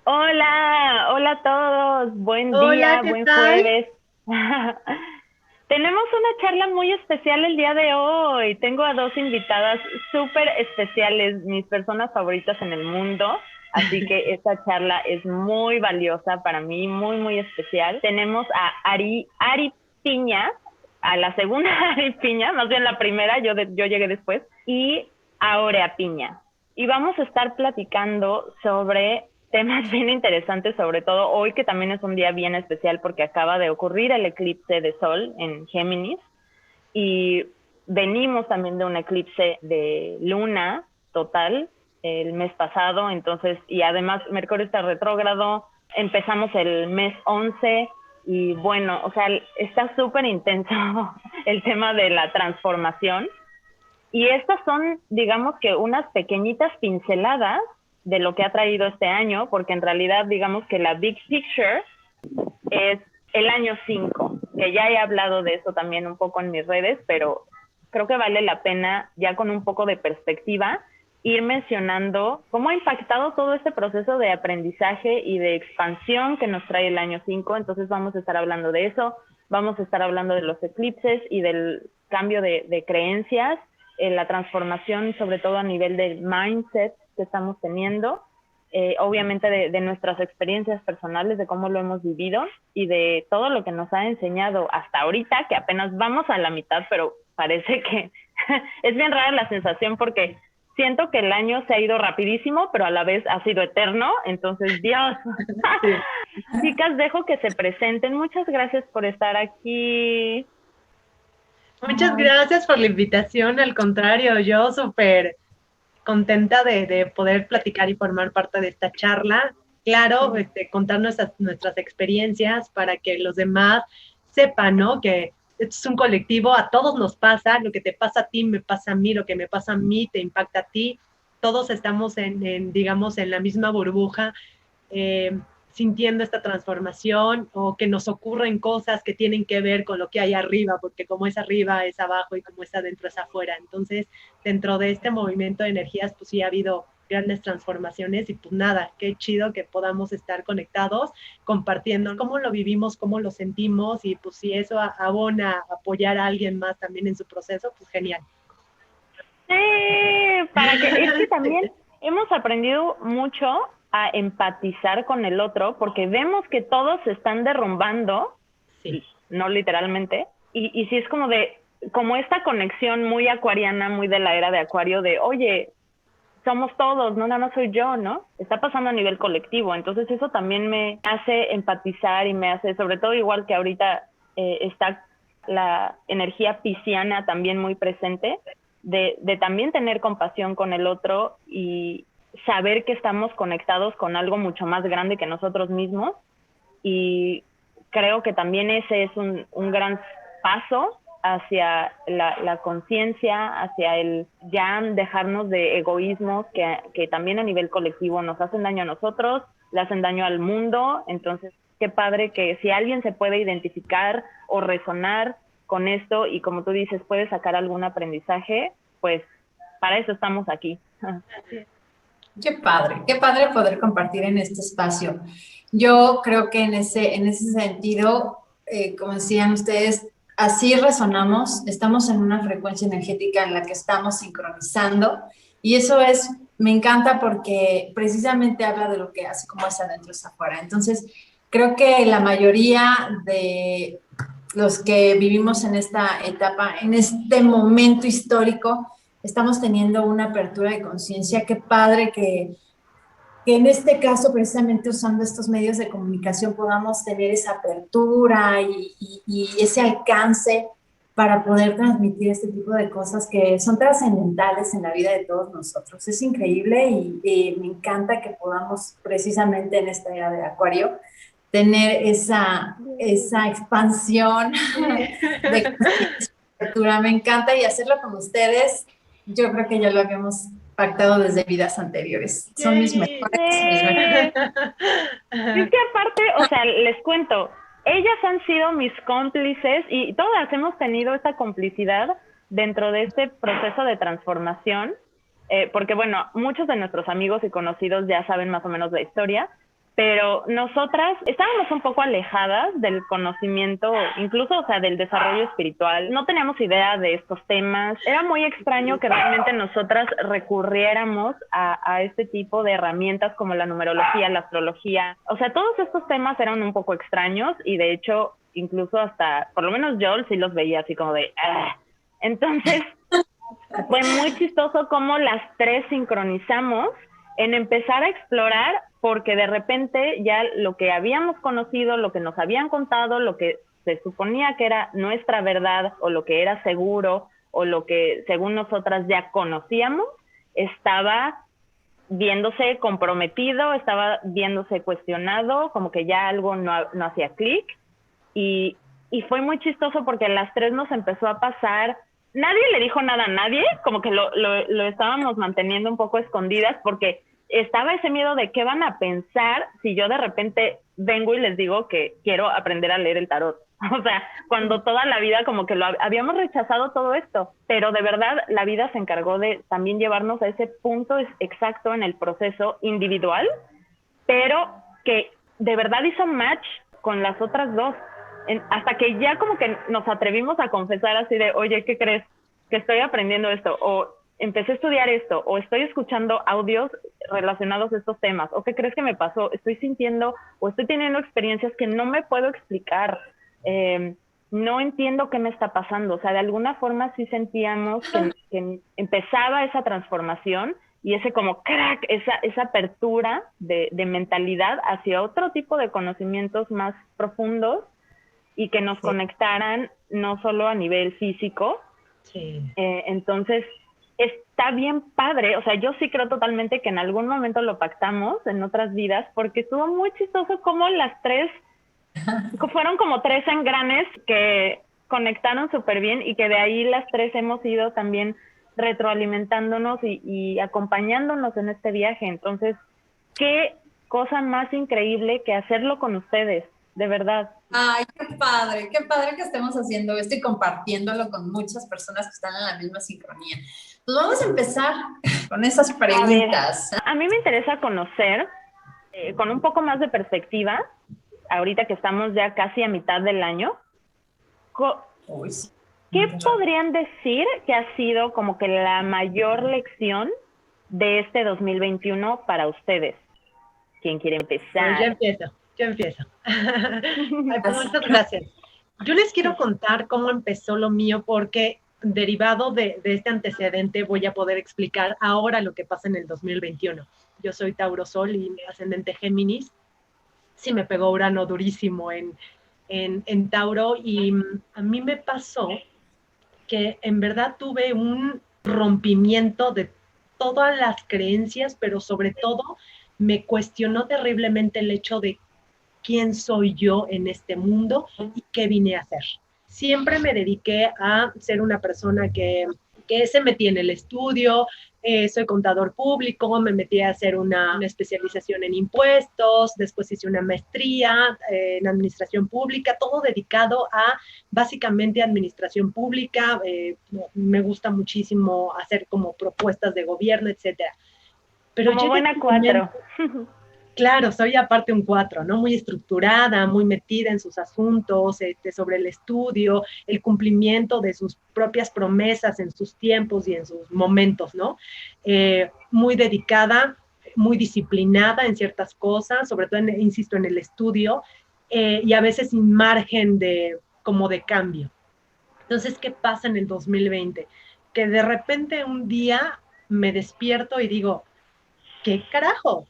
Hola, hola a todos, buen Hola, día, ¿qué buen tal? jueves. Tenemos una charla muy especial el día de hoy. Tengo a dos invitadas súper especiales, mis personas favoritas en el mundo. Así que esta charla es muy valiosa para mí, muy, muy especial. Tenemos a Ari Piña, a la segunda Ari Piña, más bien la primera, yo llegué después, y Aurea Piña. Y vamos a estar platicando sobre temas bien interesantes, sobre todo hoy que también es un día bien especial porque acaba de ocurrir el eclipse de Sol en Géminis y venimos también de un eclipse de Luna total el mes pasado, entonces, y además Mercurio está retrógrado, empezamos el mes 11 y bueno, o sea, está súper intenso el tema de la transformación y estas son, digamos que unas pequeñitas pinceladas de lo que ha traído este año, porque en realidad digamos que la big picture es el año 5, que ya he hablado de eso también un poco en mis redes, pero creo que vale la pena ya con un poco de perspectiva ir mencionando cómo ha impactado todo este proceso de aprendizaje y de expansión que nos trae el año 5. Entonces vamos a estar hablando de eso, vamos a estar hablando de los eclipses y del cambio de creencias, la transformación sobre todo a nivel del mindset que estamos teniendo, obviamente de nuestras experiencias personales, de cómo lo hemos vivido y de todo lo que nos ha enseñado hasta ahorita, que apenas vamos a la mitad, pero parece que es bien rara la sensación porque siento que el año se ha ido rapidísimo, pero a la vez ha sido eterno, entonces Dios. Sí. Chicas, dejo que se presenten. Muchas gracias por estar aquí. Muchas gracias por la invitación. Al contrario, yo súper contenta de poder platicar y formar parte de esta charla. Claro, contar nuestras experiencias para que los demás sepan, ¿no? Que esto es un colectivo, a todos nos pasa, lo que te pasa a ti me pasa a mí, lo que me pasa a mí te impacta a ti. Todos estamos digamos, en la misma burbuja eh, sintiendo esta transformación o que nos ocurren cosas que tienen que ver con lo que hay arriba, porque como es arriba es abajo y como es adentro es afuera. Entonces, dentro de este movimiento de energías, pues sí ha habido grandes transformaciones y pues nada, qué chido que podamos estar conectados, compartiendo cómo lo vivimos, cómo lo sentimos y pues si eso abona apoyar a alguien más también en su proceso, pues genial. Sí, para que, es que también hemos aprendido mucho a empatizar con el otro, porque vemos que todos se están derrumbando, Sí. no literalmente, y sí es como de, como esta conexión muy acuariana, muy de la era de Acuario, de, oye, somos todos, no, no, no soy yo, ¿no? Está pasando a nivel colectivo, entonces eso también me hace empatizar y me hace, sobre todo igual que ahorita está la energía pisciana también muy presente, de también tener compasión con el otro y saber que estamos conectados con algo mucho más grande que nosotros mismos y creo que también ese es un gran paso hacia la conciencia, hacia el ya dejarnos de egoísmos que también a nivel colectivo nos hacen daño a nosotros, le hacen daño al mundo, entonces qué padre que si alguien se puede identificar o resonar con esto y como tú dices puede sacar algún aprendizaje, pues para eso estamos aquí. Qué padre poder compartir en este espacio. Yo creo que en ese sentido, como decían ustedes, así resonamos, estamos en una frecuencia energética en la que estamos sincronizando y eso es, me encanta porque precisamente habla de lo que hace como es adentro es afuera. Entonces, creo que la mayoría de los que vivimos en esta etapa, en este momento histórico, estamos teniendo una apertura de conciencia. Qué padre que en este caso, precisamente usando estos medios de comunicación, podamos tener esa apertura y ese alcance para poder transmitir este tipo de cosas que son trascendentales en la vida de todos nosotros. Es increíble y me encanta que podamos precisamente en esta era de Acuario tener esa expansión de apertura. Me encanta y hacerlo con ustedes. Yo creo que ya lo habíamos pactado desde vidas anteriores. Son Yay. mis mejores. Sí. Y es que aparte, o sea, les cuento, ellas han sido mis cómplices y todas hemos tenido esa complicidad dentro de este proceso de transformación, porque bueno, muchos de nuestros amigos y conocidos ya saben más o menos la historia, pero nosotras estábamos un poco alejadas del conocimiento, incluso, o sea, del desarrollo espiritual. No teníamos idea de estos temas. Era muy extraño que realmente nosotras recurriéramos a este tipo de herramientas como la numerología, la astrología. O sea, todos estos temas eran un poco extraños y de hecho, incluso hasta, por lo menos yo sí los veía así como de... ¡ah! Entonces, fue muy chistoso cómo las tres sincronizamos en empezar a explorar, porque de repente ya lo que habíamos conocido, lo que nos habían contado, lo que se suponía que era nuestra verdad o lo que era seguro o lo que según nosotras ya conocíamos, estaba viéndose comprometido, estaba viéndose cuestionado, como que ya algo no hacía clic. Y fue muy chistoso porque a las tres nos empezó a pasar. Nadie le dijo nada a nadie, como que lo estábamos manteniendo un poco escondidas porque estaba ese miedo de qué van a pensar si yo de repente vengo y les digo que quiero aprender a leer el tarot. O sea, cuando toda la vida como que habíamos rechazado todo esto, pero de verdad la vida se encargó de también llevarnos a ese punto exacto en el proceso individual, pero que de verdad hizo match con las otras dos. Hasta que ya como que nos atrevimos a confesar así de, oye, ¿qué crees? Que estoy aprendiendo esto, o empecé a estudiar esto, o estoy escuchando audios relacionados a estos temas, o ¿qué crees que me pasó? Estoy sintiendo o estoy teniendo experiencias que no me puedo explicar, no entiendo qué me está pasando. O sea, de alguna forma sí sentíamos que empezaba esa transformación y ese como crack, esa apertura de mentalidad hacia otro tipo de conocimientos más profundos y que nos conectaran no solo a nivel físico. Entonces, está bien padre. O sea, yo sí creo totalmente que en algún momento lo pactamos en otras vidas, porque estuvo muy chistoso como las tres, fueron como tres engranes que conectaron súper bien y que de ahí las tres hemos ido también retroalimentándonos y acompañándonos en este viaje. Entonces, qué cosa más increíble que hacerlo con ustedes. De verdad. Ay, qué padre que estemos haciendo esto y compartiéndolo con muchas personas que están en la misma sincronía. Pues vamos a empezar con esas preguntas. A mí me interesa conocer, con un poco más de perspectiva, ahorita que estamos ya casi a mitad del año, ¿qué podrían decir que ha sido como que la mayor lección de este 2021 para ustedes? ¿Quién quiere empezar? Yo empiezo. Ay, pues muchas gracias. Yo les quiero contar cómo empezó lo mío, porque derivado de este antecedente voy a poder explicar ahora lo que pasa en el 2021. Yo soy Tauro Sol y ascendente Géminis. Sí me pegó Urano durísimo en Tauro, y a mí me pasó que en verdad tuve un rompimiento de todas las creencias, pero sobre todo me cuestionó terriblemente el hecho de quién soy yo en este mundo y qué vine a hacer. Siempre me dediqué a ser una persona que se metía en el estudio, soy contador público, me metí a hacer una especialización en impuestos, después hice una maestría en administración pública, todo dedicado a básicamente administración pública. Me gusta muchísimo hacer como propuestas de gobierno, etcétera. Pero como buena 4. Claro, soy aparte un 4, ¿no? Muy estructurada, muy metida en sus asuntos, sobre el estudio, el cumplimiento de sus propias promesas en sus tiempos y en sus momentos, ¿no? Muy dedicada, muy disciplinada en ciertas cosas, sobre todo, insisto, en el estudio, y a veces sin margen como de cambio. Entonces, ¿qué pasa en el 2020? Que de repente un día me despierto y digo, ¿qué carajo?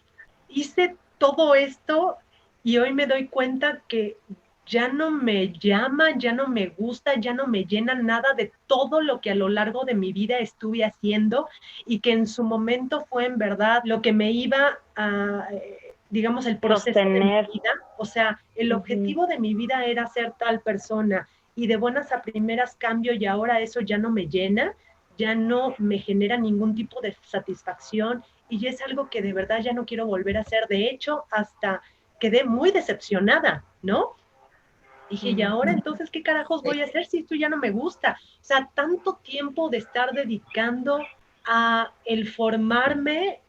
Hice todo esto y hoy me doy cuenta que ya no me llama, ya no me gusta, ya no me llena nada de todo lo que a lo largo de mi vida estuve haciendo, y que en su momento fue en verdad lo que me iba a, digamos, el proceso de mi vida. O sea, el objetivo de mi vida era ser tal persona, y de buenas a primeras cambio, y ahora eso ya no me llena, ya no me genera ningún tipo de satisfacción, y es algo que de verdad ya no quiero volver a hacer. De hecho, hasta quedé muy decepcionada, ¿no? Dije, ¿y ahora entonces qué carajos voy a hacer si esto ya no me gusta? O sea, tanto tiempo de estar dedicando a el formarme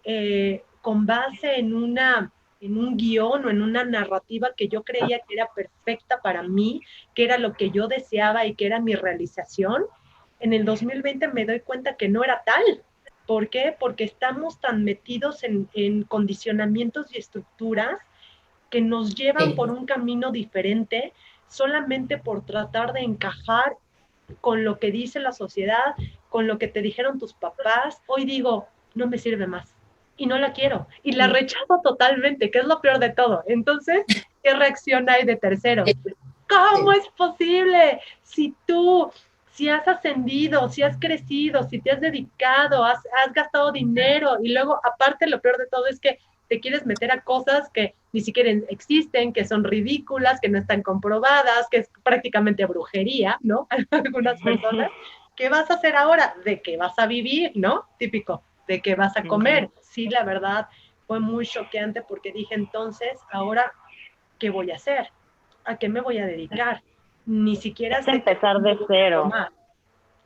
con base en una en un guión o en una narrativa que yo creía que era perfecta para mí, que era lo que yo deseaba y que era mi realización, en el 2020 me doy cuenta que no era tal. ¿Por qué? Porque estamos tan metidos en condicionamientos y estructuras que nos llevan por un camino diferente solamente por tratar de encajar con lo que dice la sociedad, con lo que te dijeron tus papás. Hoy digo, no me sirve más y no la quiero y la rechazo totalmente, que es lo peor de todo. Entonces, ¿qué reacción hay de terceros? ¿Cómo es posible? Si has ascendido, si has crecido, si te has dedicado, has gastado dinero y luego, aparte, lo peor de todo es que te quieres meter a cosas que ni siquiera existen, que son ridículas, que no están comprobadas, que es prácticamente brujería, ¿no? Algunas personas. ¿Qué vas a hacer ahora? ¿De qué vas a vivir, no? Típico, ¿de qué vas a comer? Sí, la verdad, fue muy choqueante porque dije, entonces, ahora, ¿qué voy a hacer? ¿A qué me voy a dedicar? Ni siquiera es empezar de cero.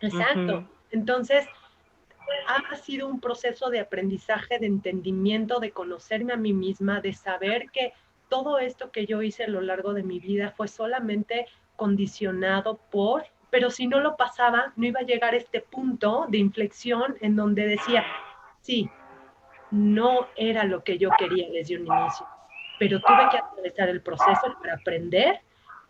Exacto. Entonces, ha sido un proceso de aprendizaje, de entendimiento, de conocerme a mí misma, de saber que todo esto que yo hice a lo largo de mi vida fue solamente condicionado pero si no lo pasaba, no iba a llegar a este punto de inflexión en donde decía, sí, no era lo que yo quería desde un inicio, pero tuve que atravesar el proceso para aprender,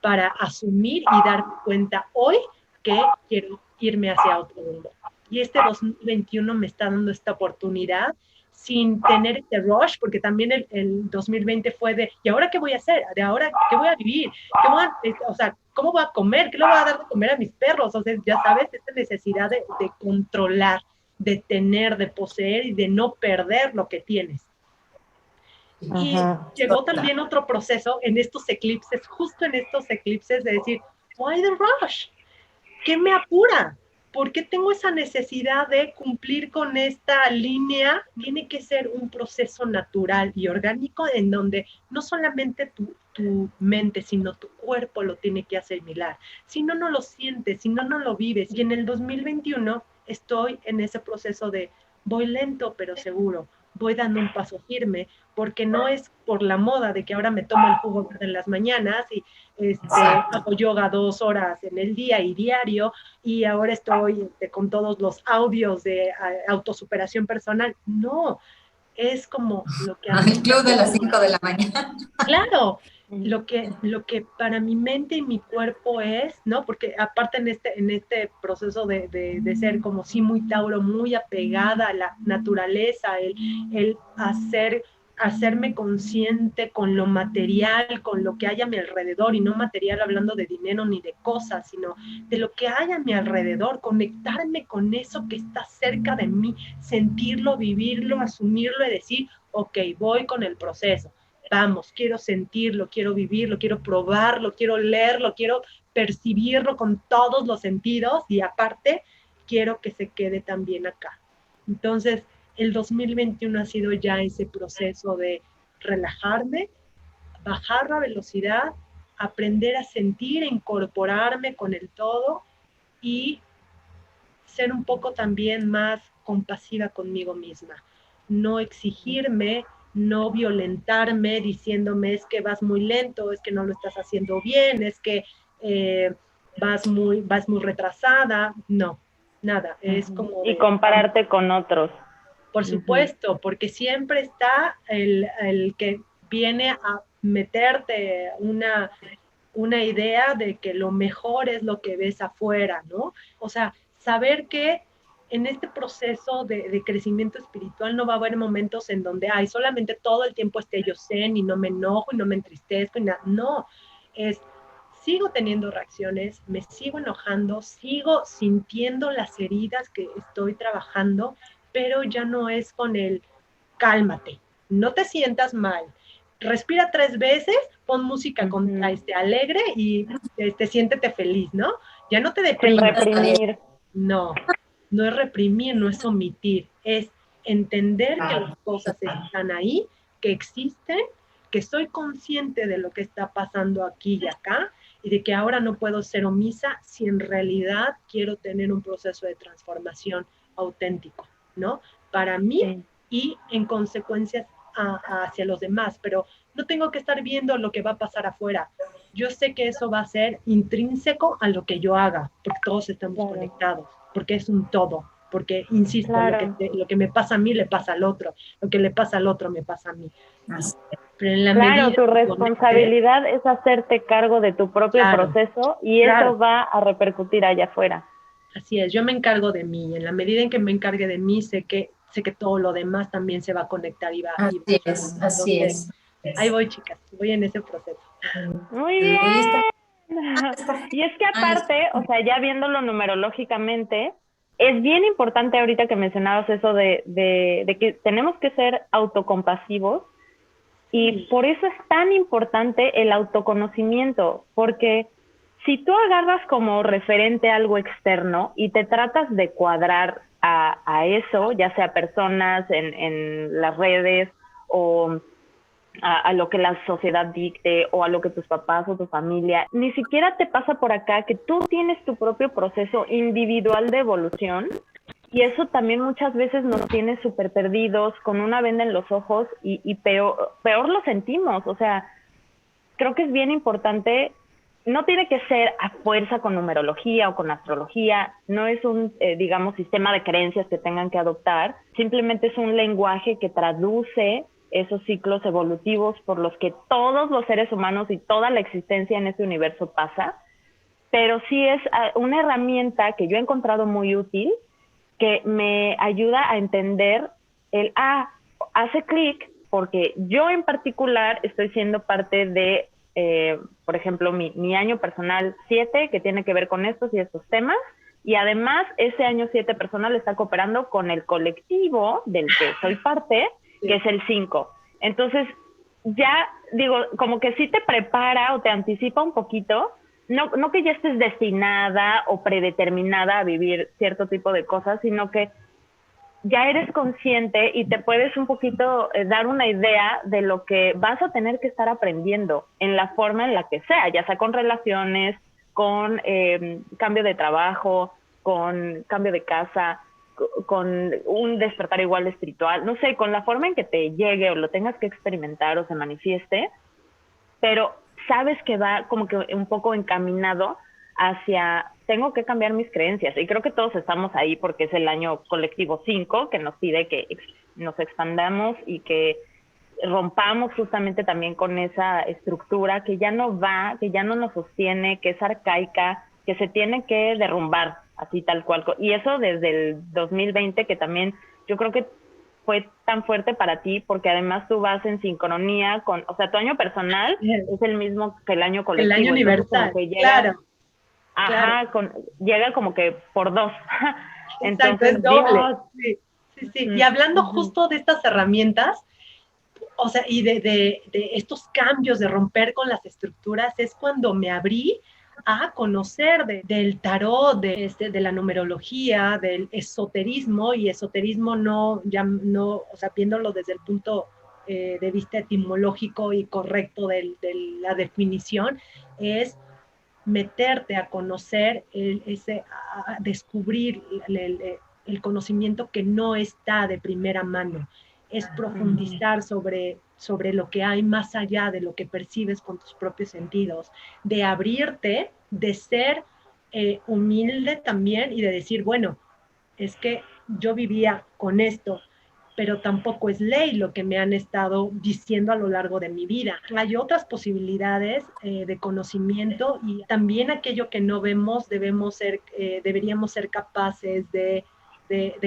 para asumir y darme cuenta hoy que quiero irme hacia otro mundo. Y este 2021 me está dando esta oportunidad sin tener este rush, porque también el 2020 fue de, ¿y ahora qué voy a hacer? ¿De ahora qué voy a vivir? O sea, ¿cómo voy a comer? ¿Qué le voy a dar de comer a mis perros? O sea, ya sabes, esta necesidad de controlar, de tener, de poseer y de no perder lo que tienes. Y llegó también otro proceso en estos eclipses, justo en estos eclipses de decir, why the rush? ¿Qué me apura? ¿Por qué tengo esa necesidad de cumplir con esta línea? Tiene que ser un proceso natural y orgánico en donde no solamente tu mente, sino tu cuerpo lo tiene que asimilar. Si no, no lo sientes, si no, no lo vives. Y en el 2021 estoy en ese proceso de voy lento pero seguro, voy dando un paso firme, porque no es por la moda de que ahora me tomo el jugo verde en las mañanas y hago yoga 2 horas en el día y diario, y ahora estoy con todos los audios de autosuperación personal. No, es como lo que... El club de las 5 de la mañana. Claro, lo que para mi mente y mi cuerpo es, ¿no? Porque aparte en este proceso de ser como sí muy Tauro, muy apegada a la naturaleza, el hacerme consciente con lo material, con lo que hay a mi alrededor, y no material hablando de dinero ni de cosas, sino de lo que hay a mi alrededor, conectarme con eso que está cerca de mí, sentirlo, vivirlo, asumirlo y decir, ok, voy con el proceso. Vamos, quiero sentirlo, quiero vivirlo, quiero probarlo, quiero leerlo, quiero percibirlo con todos los sentidos, y aparte quiero que se quede también acá. Entonces, el 2021 ha sido ya ese proceso de relajarme, bajar la velocidad, aprender a sentir, incorporarme con el todo y ser un poco también más compasiva conmigo misma. No exigirme, no violentarme diciéndome es que vas muy lento, es que no lo estás haciendo bien, es que vas muy retrasada. No, nada, es como... Y compararte con otros. Por supuesto, porque siempre está el que viene a meterte una idea de que lo mejor es lo que ves afuera, ¿no? O sea, saber que en este proceso de crecimiento espiritual no va a haber momentos en donde, ay, solamente todo el tiempo esté yo zen y no me enojo y no me entristezco y nada. No, sigo teniendo reacciones, me sigo enojando, sigo sintiendo las heridas que estoy trabajando, pero ya no es con el cálmate, no te sientas mal, respira 3 veces, pon música alegre y siéntete feliz, ¿no? Ya no te deprimas. Sin reprimir. No es reprimir, no es omitir, es entender que las cosas están ahí, que existen, que soy consciente de lo que está pasando aquí y acá, y de que ahora no puedo ser omisa si en realidad quiero tener un proceso de transformación auténtico, ¿no? Para mí y en consecuencia hacia los demás, pero no tengo que estar viendo lo que va a pasar afuera. Yo sé que eso va a ser intrínseco a lo que yo haga, porque todos estamos conectados, porque es un todo, porque, insisto, lo que me pasa a mí le pasa al otro, lo que le pasa al otro me pasa a mí. Pero en la medida tu responsabilidad es hacerte cargo de tu propio proceso y eso va a repercutir allá afuera. Así es, yo me encargo de mí, en la medida en que me encargue de mí, sé que todo lo demás también se va a conectar y va a... Así es. Ahí voy, chicas, voy en ese proceso. Muy bien. Y es que aparte, o sea, ya viéndolo numerológicamente, es bien importante ahorita que mencionabas eso de que tenemos que ser autocompasivos y por eso es tan importante el autoconocimiento, porque si tú agarras como referente algo externo y te tratas de cuadrar a eso, ya sea personas en las redes o a lo que la sociedad dicte o a lo que tus papás o tu familia, ni siquiera te pasa por acá que tú tienes tu propio proceso individual de evolución y eso también muchas veces nos tiene súper perdidos, con una venda en los ojos y peor lo sentimos. O sea, creo que es bien importante. No tiene que ser a fuerza con numerología o con astrología, no es un, digamos, sistema de creencias que tengan que adoptar, simplemente es un lenguaje que traduce esos ciclos evolutivos por los que todos los seres humanos y toda la existencia en este universo pasa, pero sí es una herramienta que yo he encontrado muy útil, que me ayuda a entender hace clic, porque yo en particular estoy siendo parte de por ejemplo, mi año personal 7, que tiene que ver con estos y estos temas, y además ese año 7 personal está cooperando con el colectivo del que soy parte, que es el 5. Entonces, ya digo, como que sí te prepara o te anticipa un poquito, no que ya estés destinada o predeterminada a vivir cierto tipo de cosas, sino que ya eres consciente y te puedes un poquito dar una idea de lo que vas a tener que estar aprendiendo en la forma en la que sea, ya sea con relaciones, con cambio de trabajo, con cambio de casa, con un despertar igual espiritual, no sé, con la forma en que te llegue o lo tengas que experimentar o se manifieste, pero sabes que va como que un poco encaminado hacia, tengo que cambiar mis creencias. Y creo que todos estamos ahí porque es el año colectivo 5 que nos pide que nos expandamos y que rompamos justamente también con esa estructura que ya no va, que ya no nos sostiene, que es arcaica, que se tiene que derrumbar, así tal cual. Y eso desde el 2020, que también yo creo que fue tan fuerte para ti, porque además tú vas en sincronía con, o sea, tu año personal es el mismo que el año colectivo. El año universal, que llega, claro. Ajá, llega como que por 2. Entonces, es doble. Sí. Y hablando justo de estas herramientas, o sea, y de estos cambios, de romper con las estructuras, es cuando me abrí a conocer del tarot, de la numerología, del esoterismo, y esoterismo no, o sea, viéndolo desde el punto de vista etimológico y correcto de la definición, es meterte a conocer, a descubrir el conocimiento que no está de primera mano, es profundizar sobre lo que hay más allá de lo que percibes con tus propios sentidos, de abrirte, de ser humilde también y de decir, bueno, es que yo vivía con esto, pero tampoco es ley lo que me han estado diciendo a lo largo de mi vida. Hay otras posibilidades de conocimiento y también aquello que no vemos deberíamos ser capaces de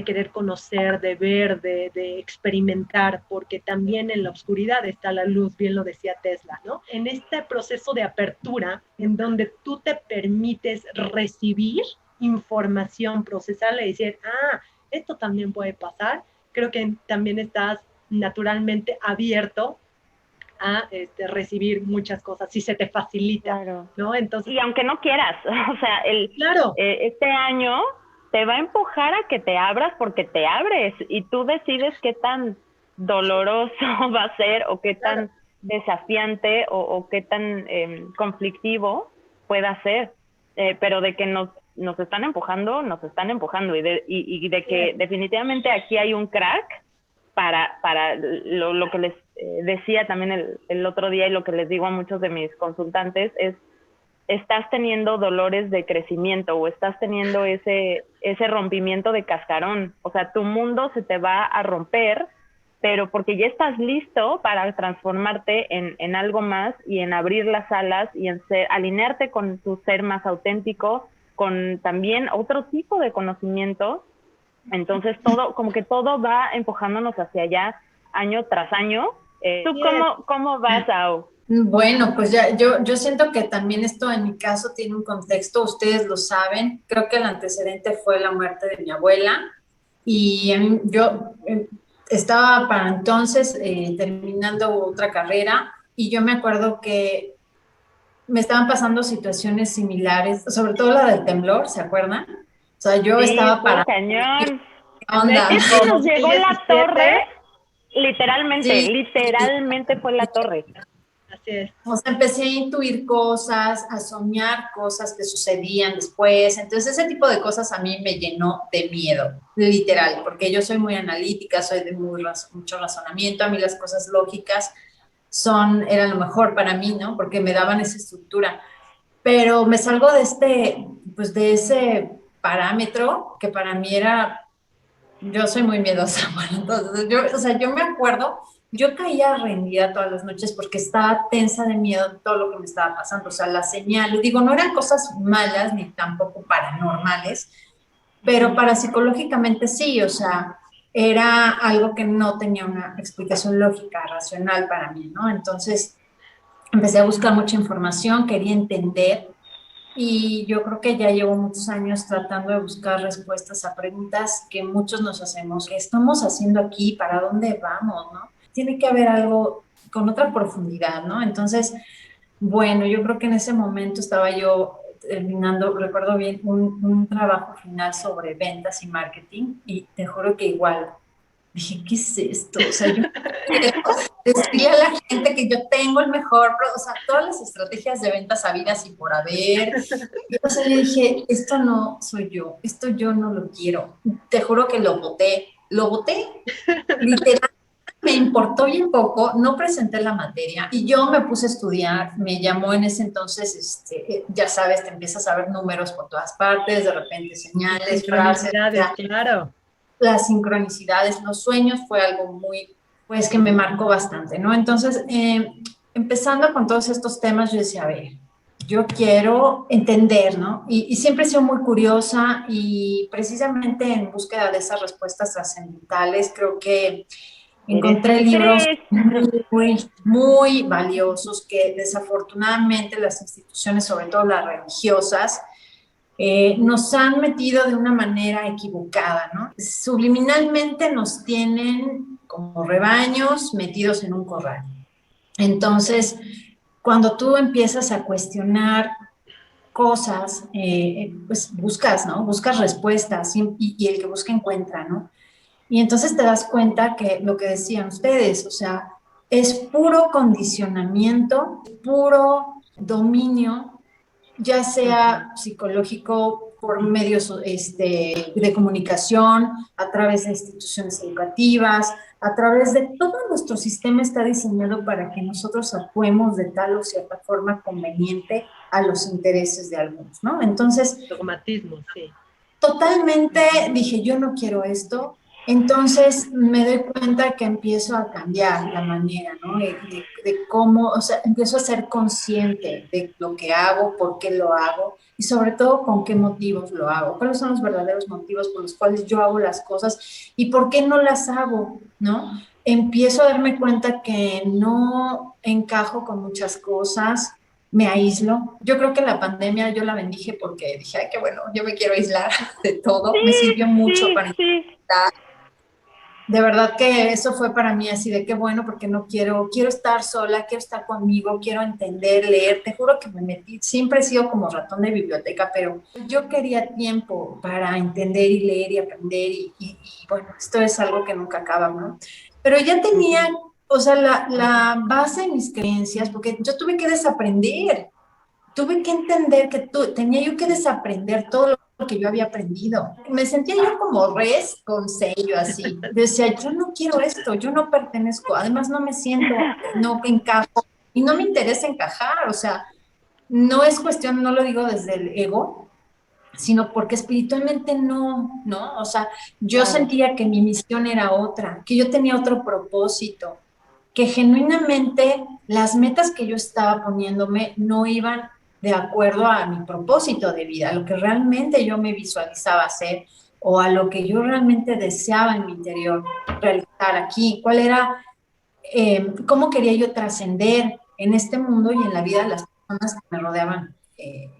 querer conocer, de ver, de experimentar, porque también en la oscuridad está la luz, bien lo decía Tesla, ¿no? En este proceso de apertura, en donde tú te permites recibir información, procesarla y decir, esto también puede pasar, creo que también estás naturalmente abierto a recibir muchas cosas, si se te facilita, claro, ¿no? Entonces, y aunque no quieras, o sea, claro, este año te va a empujar a que te abras porque te abres y tú decides qué tan doloroso va a ser o qué tan desafiante o qué tan conflictivo pueda ser, pero de que nos están empujando y de que definitivamente aquí hay un crack para lo que les decía también el otro día y lo que les digo a muchos de mis consultantes es, estás teniendo dolores de crecimiento o estás teniendo ese rompimiento de cascarón. O sea, tu mundo se te va a romper, pero porque ya estás listo para transformarte en algo más y en abrir las alas y en alinearte con tu ser más auténtico, con también otro tipo de conocimiento. Entonces como que todo va empujándonos hacia allá año tras año. ¿Tú cómo vas, Au? Bueno, pues ya yo siento que también esto en mi caso tiene un contexto, ustedes lo saben, creo que el antecedente fue la muerte de mi abuela y yo estaba para entonces terminando otra carrera y yo me acuerdo que me estaban pasando situaciones similares, sobre todo la del temblor, ¿se acuerdan? O sea, yo Sí, estaba para... cañón. ¿Qué onda? Es que nos llegó la 2017. torre, literalmente, Sí. literalmente fue la torre. Así es. O sea, empecé a intuir cosas, a soñar cosas que sucedían después. Entonces, ese tipo de cosas a mí me llenó de miedo, literal, porque yo soy muy analítica, soy de mucho razonamiento. A mí las cosas lógicas eran lo mejor para mí, ¿no? Porque me daban esa estructura. Pero me salgo pues de ese parámetro que para mí yo soy muy miedosa, bueno, entonces yo me acuerdo, yo caía rendida todas las noches porque estaba tensa de miedo de todo lo que me estaba pasando, o sea, las señales, digo, no eran cosas malas ni tampoco paranormales, pero parapsicológicamente sí, o sea, era algo que no tenía una explicación lógica, racional para mí, ¿no? Entonces empecé a buscar mucha información, quería entender. Y yo creo que ya llevo muchos años tratando de buscar respuestas a preguntas que muchos nos hacemos. ¿Qué estamos haciendo aquí? ¿Para dónde vamos? ¿No? Tiene que haber algo con otra profundidad, ¿no? Entonces, bueno, yo creo que en ese momento estaba yo terminando, recuerdo bien, un trabajo final sobre ventas y marketing y te juro que igual dije, ¿qué es esto? O sea, yo decirle a la gente que yo tengo el mejor, o sea, todas las estrategias de ventas habidas y por haber. Y, o sea, yo dije, esto no soy yo, esto yo no lo quiero. Te juro que lo boté, literal. Me importó bien poco, no presenté la materia y yo me puse a estudiar, me llamó en ese entonces, ya sabes, te empiezas a ver números por todas partes, de repente señales, frases, claro. las sincronicidades, los sueños fue algo muy, pues que me marcó bastante, ¿no? Entonces, empezando con todos estos temas, yo decía, a ver, yo quiero entender, ¿no? Y siempre he sido muy curiosa y precisamente en búsqueda de esas respuestas trascendentales, creo que encontré libros muy, muy valiosos que desafortunadamente las instituciones, sobre todo las religiosas, nos han metido de una manera equivocada, ¿no? Subliminalmente nos tienen como rebaños metidos en un corral. Entonces, cuando tú empiezas a cuestionar cosas, pues buscas, ¿no? Buscas respuestas y el que busca encuentra, ¿no? Y entonces te das cuenta que lo que decían ustedes, o sea, es puro condicionamiento, puro dominio, ya sea psicológico por medios de comunicación, a través de instituciones educativas, a través de todo nuestro sistema está diseñado para que nosotros actuemos de tal o cierta forma conveniente a los intereses de algunos, ¿no? Entonces, dogmatismo, sí. Totalmente dije, yo no quiero esto. Entonces me doy cuenta que empiezo a cambiar la manera, ¿no? De cómo, o sea, empiezo a ser consciente de lo que hago, por qué lo hago y sobre todo con qué motivos lo hago, cuáles son los verdaderos motivos por los cuales yo hago las cosas y por qué no las hago, ¿no? Empiezo a darme cuenta que no encajo con muchas cosas, me aíslo. Yo creo que la pandemia yo la bendije porque dije, ay, qué bueno, yo me quiero aislar de todo. Me sirvió mucho para intentar. De verdad que eso fue para mí así de qué bueno porque no quiero estar sola, quiero estar conmigo, quiero entender, leer. Te juro que me metí, siempre he sido como ratón de biblioteca, pero yo quería tiempo para entender y leer y aprender y bueno, esto es algo que nunca acaba, ¿no? Pero ya tenía, o sea, la base de mis creencias, porque yo tuve que desaprender. tuve que entender que tenía yo que desaprender todo lo que yo había aprendido. Me sentía yo como res con sello así. Decía, yo no quiero esto, yo no pertenezco, además no me siento, no encajo y no me interesa encajar, o sea, no es cuestión, no lo digo desde el ego, sino porque espiritualmente no, o sea, yo Claro. sentía que mi misión era otra, que yo tenía otro propósito, que genuinamente las metas que yo estaba poniéndome no iban de acuerdo a mi propósito de vida, a lo que realmente yo me visualizaba hacer o a lo que yo realmente deseaba en mi interior realizar aquí, cuál era, cómo quería yo trascender en este mundo y en la vida de las personas que me rodeaban,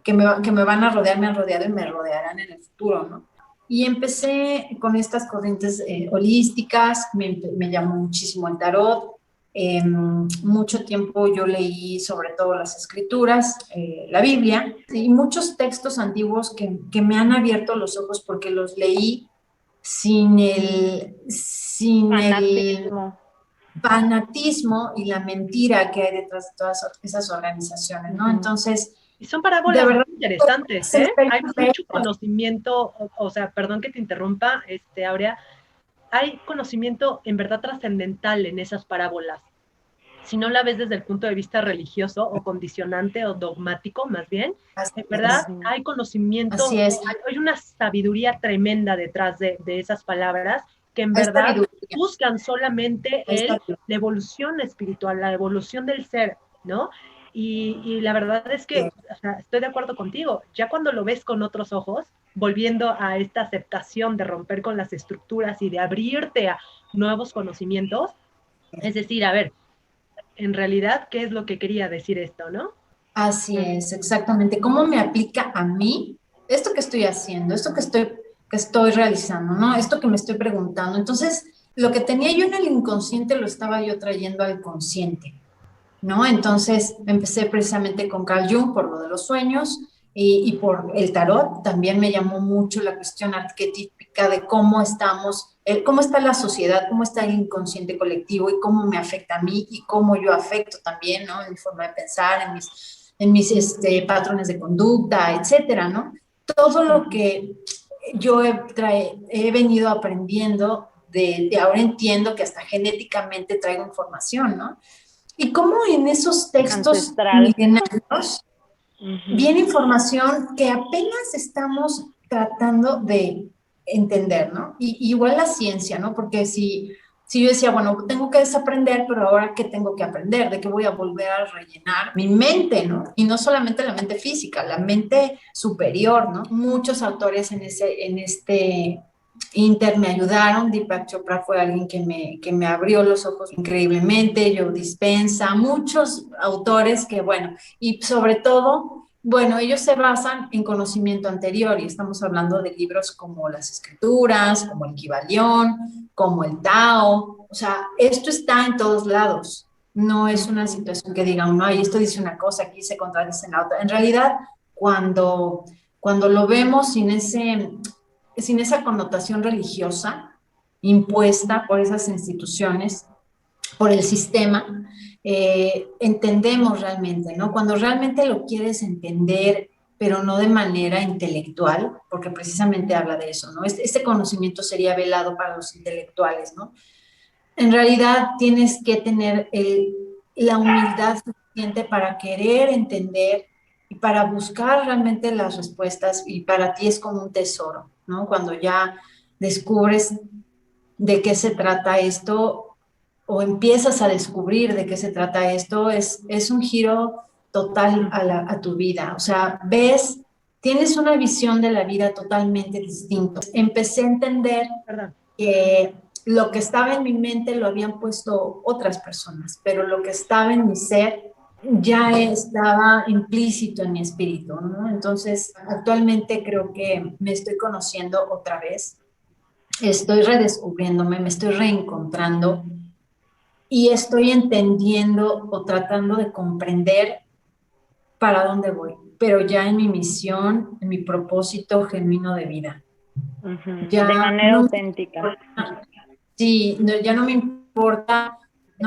que me van a rodear, me han rodeado y me rodearán en el futuro, ¿no? Y empecé con estas corrientes holísticas, me llamó muchísimo el tarot. Mucho tiempo yo leí sobre todo las escrituras, la Biblia y muchos textos antiguos que me han abierto los ojos porque los leí sin el Fanatismo. fanatismo y la mentira que hay detrás de todas esas organizaciones, ¿no? Entonces, Y son de parábolas verdad, muy interesantes, es el ¿eh? Hay mucho perfecto. conocimiento, o sea, perdón que te interrumpa, Aurea, hay conocimiento en verdad trascendental en esas parábolas. Si no la ves desde el punto de vista religioso o condicionante o dogmático, más bien, Así en verdad es, hay así conocimiento, es. hay una sabiduría tremenda detrás de esas palabras que en Hay verdad sabiduría, buscan solamente hay sabiduría. la evolución espiritual, la evolución del ser, ¿no? Y la verdad es que, o sea, estoy de acuerdo contigo, ya cuando lo ves con otros ojos, volviendo a esta aceptación de romper con las estructuras y de abrirte a nuevos conocimientos, es decir, a ver, en realidad, ¿qué es lo que quería decir esto, no? Así es, exactamente. ¿Cómo me aplica a mí esto que estoy haciendo, esto que estoy realizando, ¿no? Esto que me estoy preguntando. Entonces, lo que tenía yo en el inconsciente lo estaba yo trayendo al consciente. ¿No? Entonces empecé precisamente con Carl Jung por lo de los sueños y por el tarot. También me llamó mucho la cuestión arquetípica de cómo estamos, cómo está la sociedad, cómo está el inconsciente colectivo y cómo me afecta a mí y cómo yo afecto también, ¿no? En mi forma de pensar, en mis patrones de conducta, etcétera, ¿no? Todo lo que yo he venido aprendiendo, ahora entiendo que hasta genéticamente traigo información, ¿no? Y cómo en esos textos Ancestral. milenarios viene información que apenas estamos tratando de entender, ¿no? Y igual la ciencia, ¿no? Porque si yo decía, bueno, tengo que desaprender, pero ahora ¿qué tengo que aprender? ¿De qué voy a volver a rellenar mi mente, ¿no? Y no solamente la mente física, la mente superior, ¿no? Muchos autores en este Inter me ayudaron. Deepak Chopra fue alguien que me abrió los ojos increíblemente, Joe Dispenza, muchos autores que, bueno, y sobre todo, bueno, ellos se basan en conocimiento anterior y estamos hablando de libros como las Escrituras, como el Kybalión, como el Tao, o sea, esto está en todos lados. No es una situación que digan, no, y esto dice una cosa, aquí se contradice en la otra. En realidad, cuando lo vemos sin esa connotación religiosa impuesta por esas instituciones, por el sistema, entendemos realmente, ¿no? Cuando realmente lo quieres entender, pero no de manera intelectual, porque precisamente habla de eso, ¿no? Este conocimiento sería velado para los intelectuales, ¿no? En realidad tienes que tener la humildad suficiente para querer entender y para buscar realmente las respuestas y para ti es como un tesoro, ¿no? Cuando ya descubres de qué se trata esto o empiezas a descubrir de qué se trata esto, es un giro total a tu vida. O sea, tienes una visión de la vida totalmente distinta. Empecé a entender ¿Verdad? que lo que estaba en mi mente lo habían puesto otras personas, pero lo que estaba en mi ser ya estaba implícito en mi espíritu, ¿no? Entonces, actualmente creo que me estoy conociendo otra vez, estoy redescubriéndome, me estoy reencontrando y estoy entendiendo o tratando de comprender para dónde voy, pero ya en mi misión, en mi propósito genuino de vida. De Ya manera no me auténtica. importa, sí, no, ya no me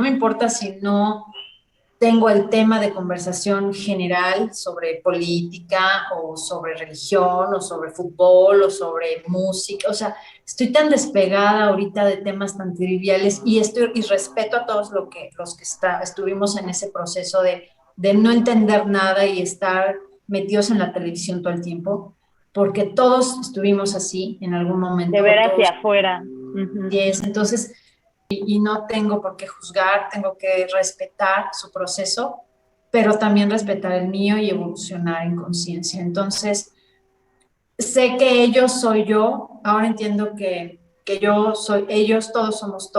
importa si no tengo el tema de conversación general sobre política o sobre religión o sobre fútbol o sobre música. O sea, estoy tan despegada ahorita de temas tan triviales y respeto a todos los que estuvimos en ese proceso de no entender nada y estar metidos en la televisión todo el tiempo, porque todos estuvimos así en algún De momento, ver todos. hacia afuera. Y es, entonces, y no tengo por qué juzgar, tengo que respetar su proceso, pero también respetar el mío y evolucionar en conciencia. Entonces, sé que ellos soy yo, ahora entiendo que yo soy ellos, todos somos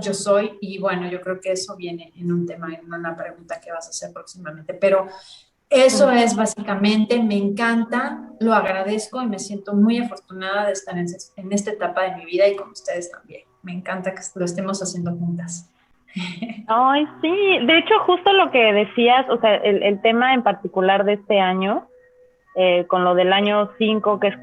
yo soy, y bueno, yo creo que eso viene en un tema, en una pregunta que vas a hacer próximamente, pero eso es básicamente, me encanta, lo agradezco y me siento muy afortunada de estar en esta etapa de mi vida y con ustedes también. Me encanta que lo estemos haciendo juntas. Ay, sí, de hecho justo lo que decías, o sea, el tema en particular de este año, con lo del año 5 que es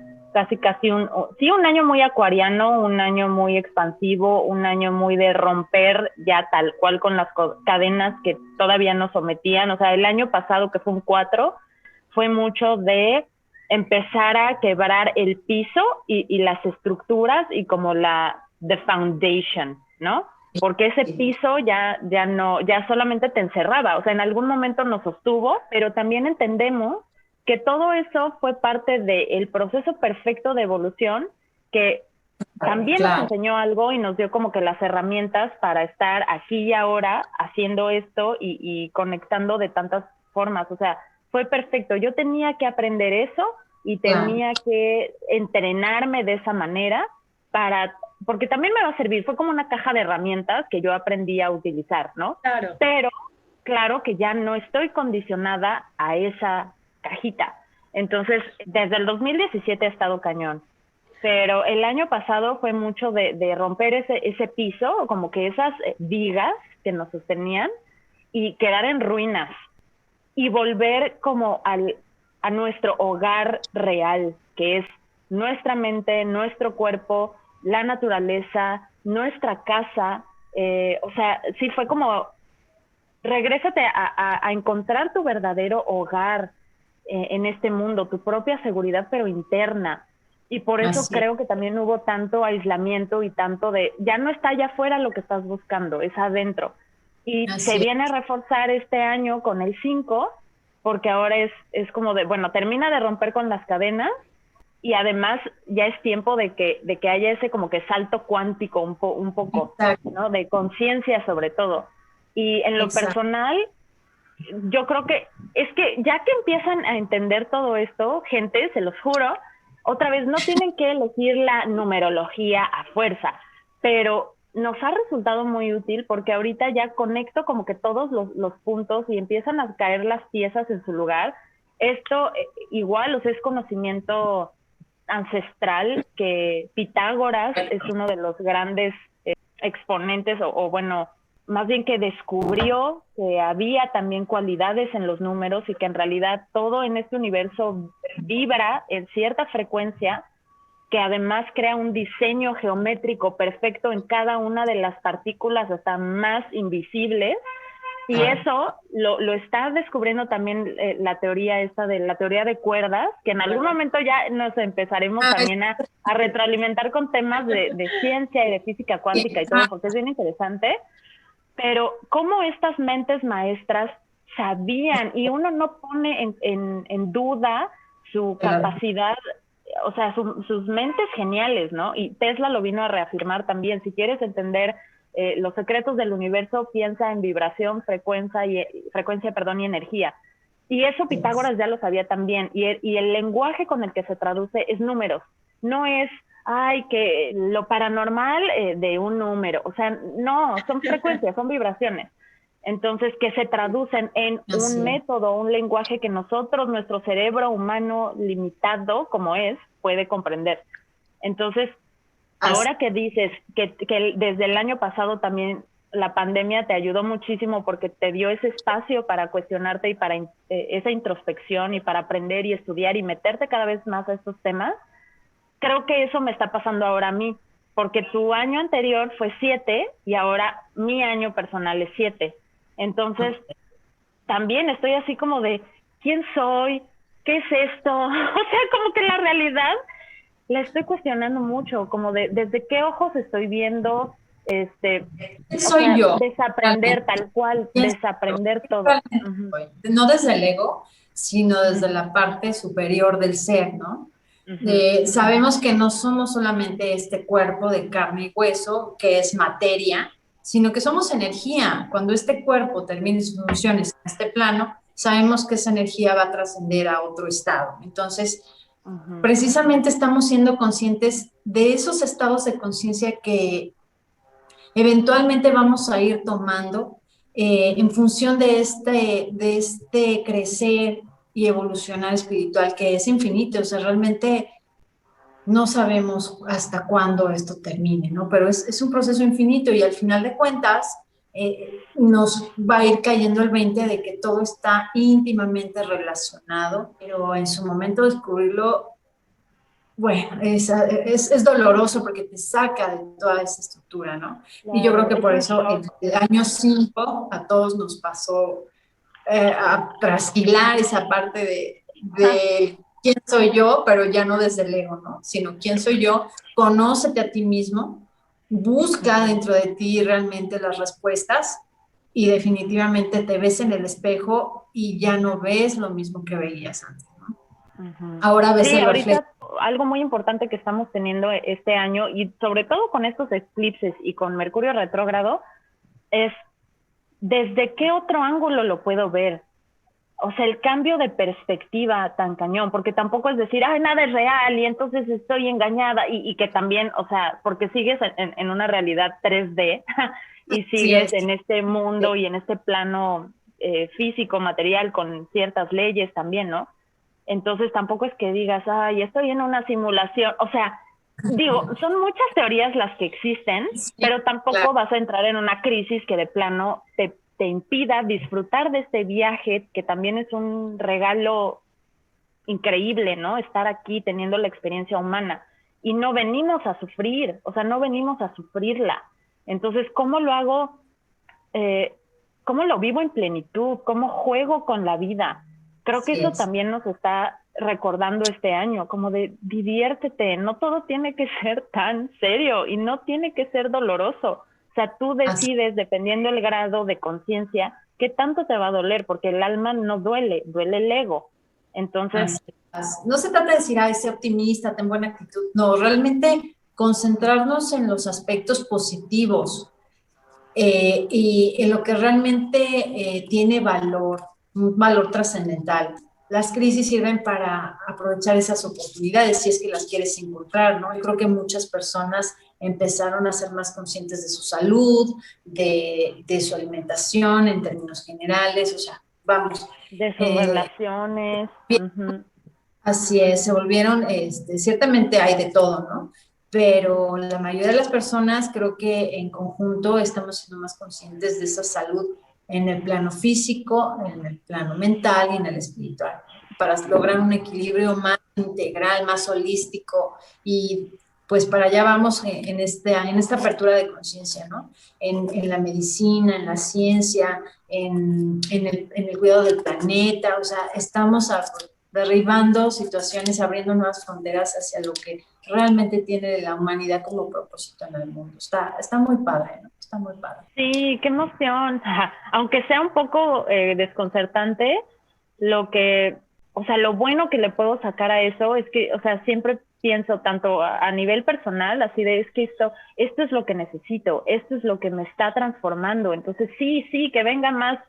casi un año muy acuariano, un año muy expansivo, un año muy de romper ya tal cual con las cadenas que todavía nos sometían. O sea, el año pasado, que fue un 4, fue mucho de empezar a quebrar el piso y las estructuras y como the foundation, ¿no? Porque ese piso ya no, ya solamente te encerraba. O sea, en algún momento nos sostuvo, pero también entendemos que todo eso fue parte del proceso perfecto de evolución que también nos enseñó algo y nos dio como que las herramientas para estar aquí y ahora haciendo esto y conectando de tantas formas. O sea, fue perfecto. Yo tenía que aprender eso y tenía que entrenarme de esa manera porque también me va a servir. Fue como una caja de herramientas que yo aprendí a utilizar, ¿no? Claro. Pero claro que ya no estoy condicionada a esa cajita. Entonces, desde el 2017 ha estado cañón. Pero el año pasado fue mucho de romper ese piso, como que esas vigas que nos sostenían y quedar en ruinas y volver como a nuestro hogar real, que es nuestra mente, nuestro cuerpo, la naturaleza, nuestra casa. O sea, sí fue como regrésate a encontrar tu verdadero hogar en este mundo, tu propia seguridad, pero interna. Y por eso creo que también hubo tanto aislamiento y tanto ya no está allá afuera lo que estás buscando, es adentro. Y se viene a reforzar este año con el 5, porque ahora es como bueno, termina de romper con las cadenas y además ya es tiempo de que haya ese como que salto cuántico un poco, ¿no? De conciencia sobre todo. Y en lo personal, yo creo que es que ya que empiezan a entender todo esto, gente, se los juro, otra vez no tienen que elegir la numerología a fuerza, pero nos ha resultado muy útil porque ahorita ya conecto como que todos los puntos y empiezan a caer las piezas en su lugar. Esto igual, o sea, es conocimiento ancestral que Pitágoras es uno de los grandes exponentes o bueno, más bien que descubrió que había también cualidades en los números y que en realidad todo en este universo vibra en cierta frecuencia que además crea un diseño geométrico perfecto en cada una de las partículas hasta más invisibles. Y eso lo está descubriendo también la teoría esta de la teoría de cuerdas, que en algún momento ya nos empezaremos también a retroalimentar con temas de ciencia y de física cuántica y todo, porque es bien interesante. Pero cómo estas mentes maestras sabían, y uno no pone en duda su capacidad, o sea, sus mentes geniales, ¿no? Y Tesla lo vino a reafirmar también. Si quieres entender los secretos del universo, piensa en vibración, frecuencia y energía. Y eso Pitágoras ya lo sabía también. Y el lenguaje con el que se traduce es números. No es, que lo paranormal de un número. O sea, no, son frecuencias, son vibraciones. Entonces, que se traducen en un método, un lenguaje que nosotros, nuestro cerebro humano limitado como es, puede comprender. Entonces, ahora que dices que desde el año pasado también la pandemia te ayudó muchísimo porque te dio ese espacio para cuestionarte y para esa introspección y para aprender y estudiar y meterte cada vez más a estos temas, creo que eso me está pasando ahora a mí, porque tu año anterior fue 7 y ahora mi año personal es 7. Entonces, también estoy así como de, ¿quién soy? ¿Qué es esto? O sea, como que la realidad la estoy cuestionando mucho, como de desde qué ojos estoy viendo, ¿Quién o soy sea, yo? desaprender tal cual, ¿Quién soy yo? desaprender ¿Quién todo. realmente Uh-huh. soy? No desde el ego, sino desde Uh-huh. la parte superior del ser, ¿no? Uh-huh. Sabemos que no somos solamente este cuerpo de carne y hueso, que es materia, sino que somos energía. Cuando este cuerpo termine sus funciones en este plano, sabemos que esa energía va a trascender a otro estado. Entonces, Uh-huh. precisamente estamos siendo conscientes de esos estados de conciencia que eventualmente vamos a ir tomando en función de este crecer y evolucionar espiritual que es infinito. O sea, realmente no sabemos hasta cuándo esto termine, ¿no? Pero es un proceso infinito y al final de cuentas nos va a ir cayendo el 20 de que todo está íntimamente relacionado, pero en su momento descubrirlo, bueno, es doloroso porque te saca de toda esa estructura, ¿no? Y yo creo Claro, que es por un eso shock. el año 5 a todos nos pasó a trasquilar esa parte de quién soy yo, pero ya no desde el ego, ¿no? Sino quién soy yo, conócete a ti mismo, busca Uh-huh. dentro de ti realmente las respuestas y definitivamente te ves en el espejo y ya no ves lo mismo que veías antes, ¿no? Uh-huh. Ahora ves Sí, el reflejo. ahorita algo muy importante que estamos teniendo este año y sobre todo con estos eclipses y con Mercurio retrógrado es desde qué otro ángulo lo puedo ver. O sea, el cambio de perspectiva tan cañón, porque tampoco es decir, ay, nada es real y entonces estoy engañada y que también, o sea, porque sigues en una realidad 3D y Así sigues es. en este mundo y en este plano físico, material, con ciertas leyes también, ¿no? Entonces tampoco es que digas, ay, estoy en una simulación, o sea, digo, son muchas teorías las que existen, Sí, pero tampoco claro. vas a entrar en una crisis que de plano te impida disfrutar de este viaje, que también es un regalo increíble, ¿no? Estar aquí teniendo la experiencia humana. Y no venimos a sufrir, o sea, no venimos a sufrirla. Entonces, ¿cómo lo hago? Eh, ¿Cómo lo vivo en plenitud? ¿Cómo juego con la vida? Creo que Así eso es. también nos está recordando este año, como de diviértete, no todo tiene que ser tan serio y no tiene que ser doloroso. O sea, tú Así, decides, dependiendo del grado de conciencia, qué tanto te va a doler, porque el alma no duele, duele el ego. Entonces, así es. No se trata de decir, ay, sé optimista, ten buena actitud. No, realmente concentrarnos en los aspectos positivos y en lo que realmente tiene valor, un valor trascendental. Las crisis sirven para aprovechar esas oportunidades si es que las quieres encontrar, ¿no? Yo creo que muchas personas empezaron a ser más conscientes de su salud, de su alimentación en términos generales, o sea, vamos, de sus eh, relaciones. Uh-huh. así es, se volvieron, ciertamente hay de todo, ¿no? Pero la mayoría de las personas creo que en conjunto estamos siendo más conscientes de esa salud en el plano físico, en el plano mental y en el espiritual, para lograr un equilibrio más integral, más holístico y pues para allá vamos en esta apertura de conciencia, ¿no? En la medicina, en la ciencia, en el cuidado del planeta, o sea, estamos derribando situaciones, abriendo nuevas fronteras hacia lo que realmente tiene la humanidad como propósito en el mundo. Está muy padre, ¿no? Está muy padre. Sí, qué emoción. Aunque sea un poco desconcertante, lo que, o sea, lo bueno que le puedo sacar a eso es que, o sea, siempre pienso tanto a nivel personal, así de, es que esto es lo que necesito, esto es lo que me está transformando. Entonces, sí, sí, que venga más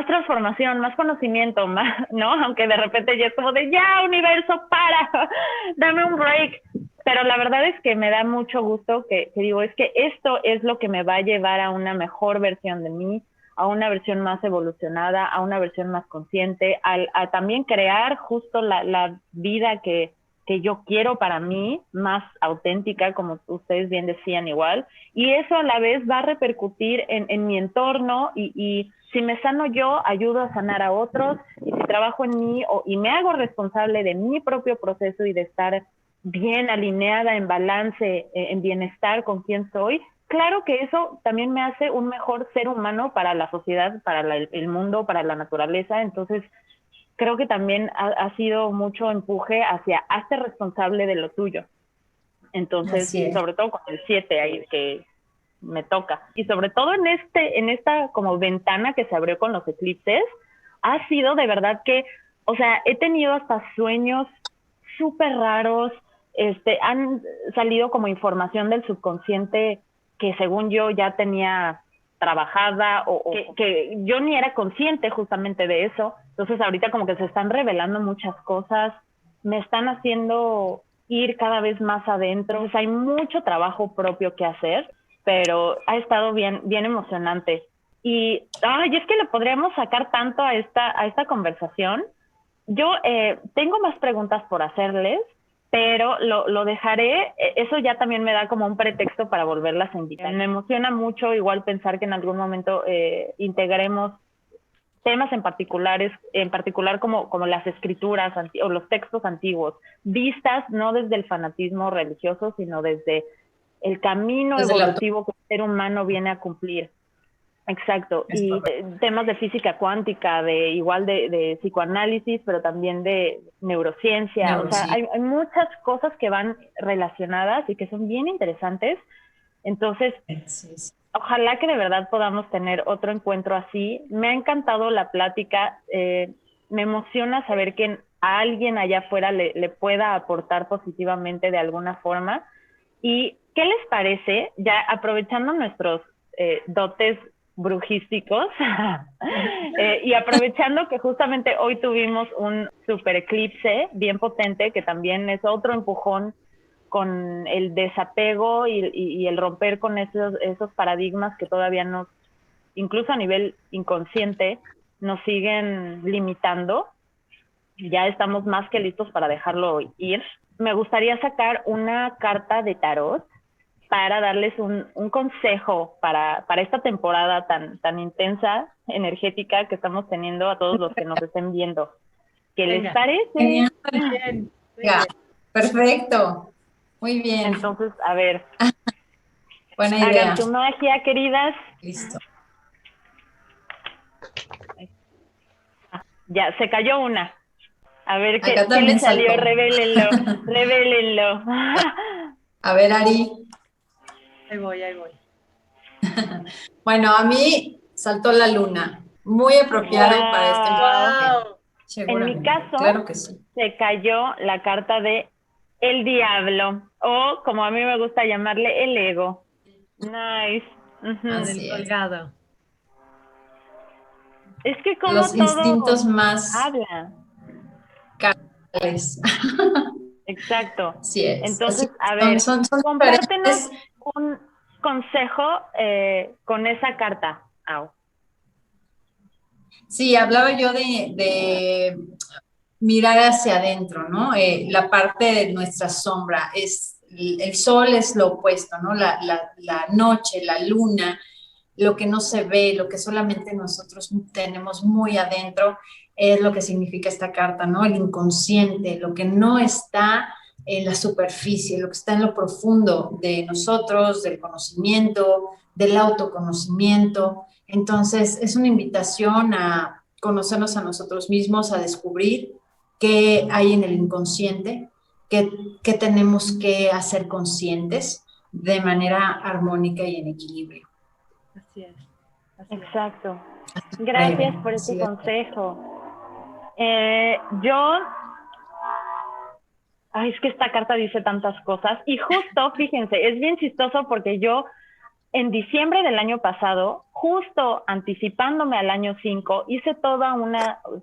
transformación, más conocimiento, más, ¿no? Aunque de repente ya es como de, ya, universo, para, dame un break. Pero la verdad es que me da mucho gusto que digo, es que esto es lo que me va a llevar a una mejor versión de mí, a una versión más evolucionada, a una versión más consciente, a también crear justo la vida que yo quiero para mí, más auténtica, como ustedes bien decían igual, y eso a la vez va a repercutir en mi entorno y si me sano yo, ayudo a sanar a otros, y si trabajo en mí y me hago responsable de mi propio proceso y de estar bien alineada, en balance, en bienestar con quien soy, claro que eso también me hace un mejor ser humano para la sociedad, para el mundo, para la naturaleza. Entonces, creo que también ha sido mucho empuje hacia hazte responsable de lo tuyo. Entonces, sobre todo con el 7 ahí que me toca. Y sobre todo en esta como ventana que se abrió con los eclipses, ha sido de verdad que, o sea, he tenido hasta sueños súper raros, han salido como información del subconsciente que según yo ya tenía trabajada o que yo ni era consciente justamente de eso. Entonces ahorita como que se están revelando muchas cosas, me están haciendo ir cada vez más adentro. Entonces hay mucho trabajo propio que hacer, pero ha estado bien emocionante. Y es que le podríamos sacar tanto a esta conversación. Yo tengo más preguntas por hacerles, pero lo dejaré. Eso ya también me da como un pretexto para volverlas a invitar. Me emociona mucho igual pensar que en algún momento integremos temas en particular como las escrituras o los textos antiguos, vistas no desde el fanatismo religioso, sino desde el camino evolutivo que el ser humano viene a cumplir. Exacto, y temas de física cuántica, de psicoanálisis, pero también de neurociencia. O sea, hay muchas cosas que van relacionadas y que son bien interesantes. Entonces, ojalá que de verdad podamos tener otro encuentro así. Me ha encantado la plática, me emociona saber que a alguien allá afuera le pueda aportar positivamente de alguna forma. ¿Y qué les parece, ya aprovechando nuestros dotes brujísticos y aprovechando que justamente hoy tuvimos un super eclipse bien potente, que también es otro empujón con el desapego y el romper con esos paradigmas que todavía incluso a nivel inconsciente, nos siguen limitando? Ya estamos más que listos para dejarlo ir. Me gustaría sacar una carta de tarot para darles un consejo para esta temporada tan intensa, energética que estamos teniendo a todos los que nos estén viendo. ¿Qué les parece? Genial. Bien. Perfecto. Muy bien. Entonces, a ver. Buena idea. Hagan su magia, queridas. Listo. Ya, se cayó una. A ver, ¿qué le salió? Revélenlo. A ver, Ari. Ahí voy. Bueno, a mí saltó la luna. Muy apropiado para este momento. En mi caso, claro que sí, se cayó la carta de el diablo, o como a mí me gusta llamarle, el ego. Nice. Del colgado. Es que como los todo instintos más habla. Carnales. Exacto. Sí es. Entonces, Así, a ver, compártenos diferentes. un consejo con esa carta. Sí, hablaba yo de mirar hacia adentro, ¿no? La parte de nuestra sombra el sol es lo opuesto, ¿no? La noche, la luna, lo que no se ve, lo que solamente nosotros tenemos muy adentro, es lo que significa esta carta, ¿no? El inconsciente, lo que no está en la superficie, lo que está en lo profundo de nosotros, del conocimiento, del autoconocimiento. Entonces, es una invitación a conocernos a nosotros mismos, a descubrir qué hay en el inconsciente, qué tenemos que hacer conscientes de manera armónica y en equilibrio. Así es. Exacto. Gracias por ese consejo. Yo... es que esta carta dice tantas cosas. Y justo, fíjense, es bien chistoso porque yo en diciembre del año pasado, justo anticipándome al año 5, hice toda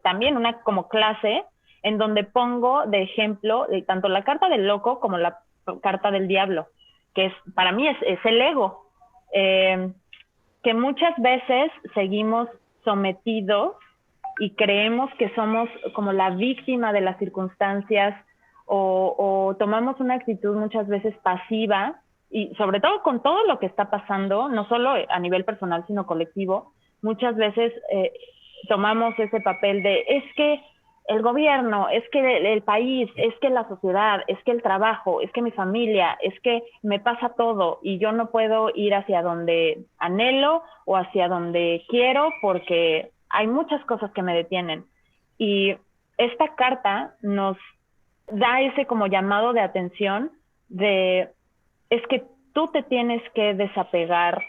también una como clase en donde pongo de ejemplo tanto la carta del loco como la carta del diablo, que para mí es el ego, que muchas veces seguimos sometidos y creemos que somos como la víctima de las circunstancias o tomamos una actitud muchas veces pasiva, y sobre todo con todo lo que está pasando, no solo a nivel personal, sino colectivo, muchas veces tomamos ese papel de, es que el gobierno, es que el país, es que la sociedad, es que el trabajo, es que mi familia, es que me pasa todo y yo no puedo ir hacia donde anhelo o hacia donde quiero porque hay muchas cosas que me detienen. Y esta carta nos da ese como llamado de atención de, es que tú te tienes que desapegar.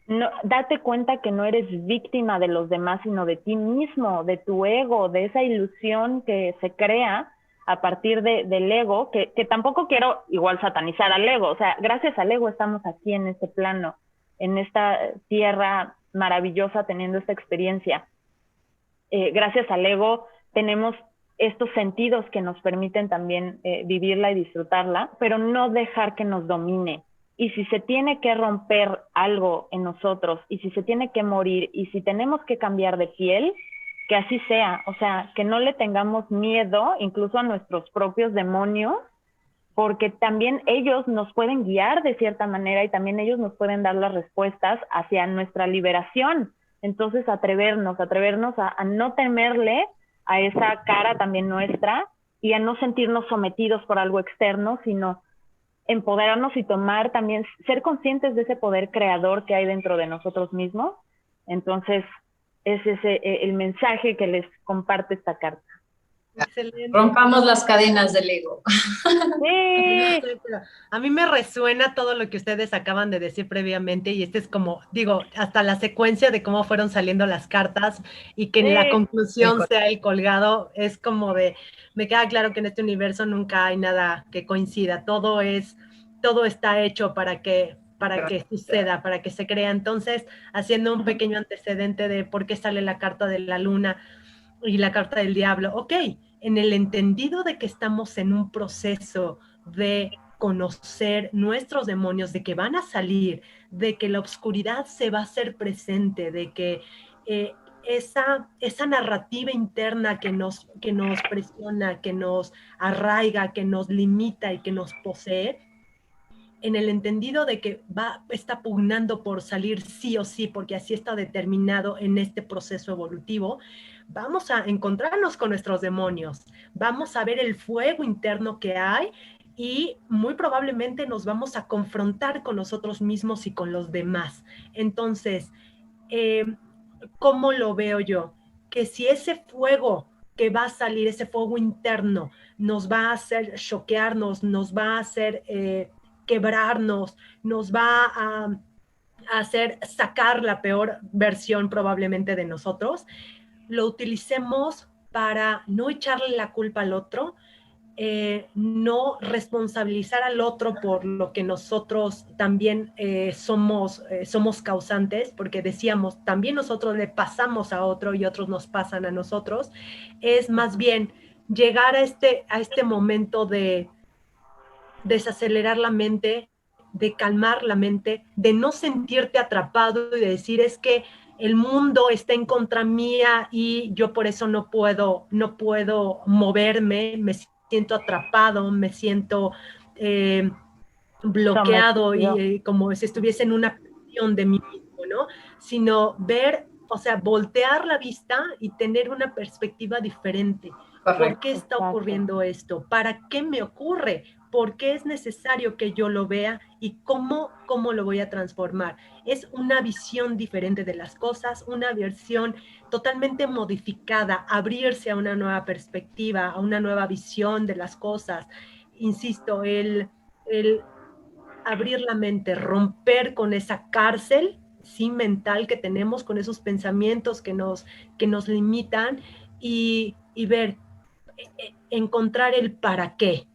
No, date cuenta que no eres víctima de los demás, sino de ti mismo, de tu ego, de esa ilusión que se crea a partir del ego, que tampoco quiero igual satanizar al ego. O sea, gracias al ego estamos aquí en este plano, en esta tierra maravillosa, teniendo esta experiencia. Gracias al ego tenemos estos sentidos que nos permiten también vivirla y disfrutarla, pero no dejar que nos domine. Y si se tiene que romper algo en nosotros, y si se tiene que morir, y si tenemos que cambiar de piel, que así sea. O sea, que no le tengamos miedo incluso a nuestros propios demonios, porque también ellos nos pueden guiar de cierta manera y también ellos nos pueden dar las respuestas hacia nuestra liberación. Entonces, atrevernos a no temerle a esa cara también nuestra y a no sentirnos sometidos por algo externo, sino empoderarnos y tomar también, ser conscientes de ese poder creador que hay dentro de nosotros mismos. Entonces, es ese el mensaje que les comparte esta carta. Excelente. Rompamos las cadenas del ego. Sí. A mí me resuena todo lo que ustedes acaban de decir previamente y este es como, digo, hasta la secuencia de cómo fueron saliendo las cartas y que en la conclusión sea el colgado, es como de, me queda claro que en este universo nunca hay nada que coincida, todo está hecho para que suceda, para que se crea. Entonces, haciendo un pequeño antecedente de por qué sale la carta de la luna y la carta del diablo, ok, en el entendido de que estamos en un proceso de conocer nuestros demonios, de que van a salir, de que la oscuridad se va a hacer presente, de que esa narrativa interna que nos presiona, que nos arraiga, que nos limita y que nos posee, en el entendido de que está pugnando por salir sí o sí, porque así está determinado en este proceso evolutivo, vamos a encontrarnos con nuestros demonios, vamos a ver el fuego interno que hay y muy probablemente nos vamos a confrontar con nosotros mismos y con los demás. Entonces, ¿cómo lo veo yo? Que si ese fuego que va a salir, ese fuego interno, nos va a hacer choquearnos, nos va a hacer quebrarnos, nos va a hacer sacar la peor versión probablemente de nosotros, lo utilicemos para no echarle la culpa al otro, no responsabilizar al otro por lo que nosotros también somos causantes, porque decíamos, también nosotros le pasamos a otro y otros nos pasan a nosotros, es más bien llegar a este momento de desacelerar la mente, de calmar la mente, de no sentirte atrapado y de decir es que el mundo está en contra mía y yo por eso no puedo moverme, me siento atrapado, me siento bloqueado y como si estuviese en una prisión de mí mismo, ¿no? Sino ver, o sea, voltear la vista y tener una perspectiva diferente. Correcto. ¿Por qué está ocurriendo esto? ¿Para qué me ocurre? ¿Por qué es necesario que yo lo vea? ¿Y cómo lo voy a transformar? Es una visión diferente de las cosas, una versión totalmente modificada, abrirse a una nueva perspectiva, a una nueva visión de las cosas. Insisto, el abrir la mente, romper con esa cárcel, sí, mental que tenemos, con esos pensamientos que nos limitan y ver, encontrar el para qué.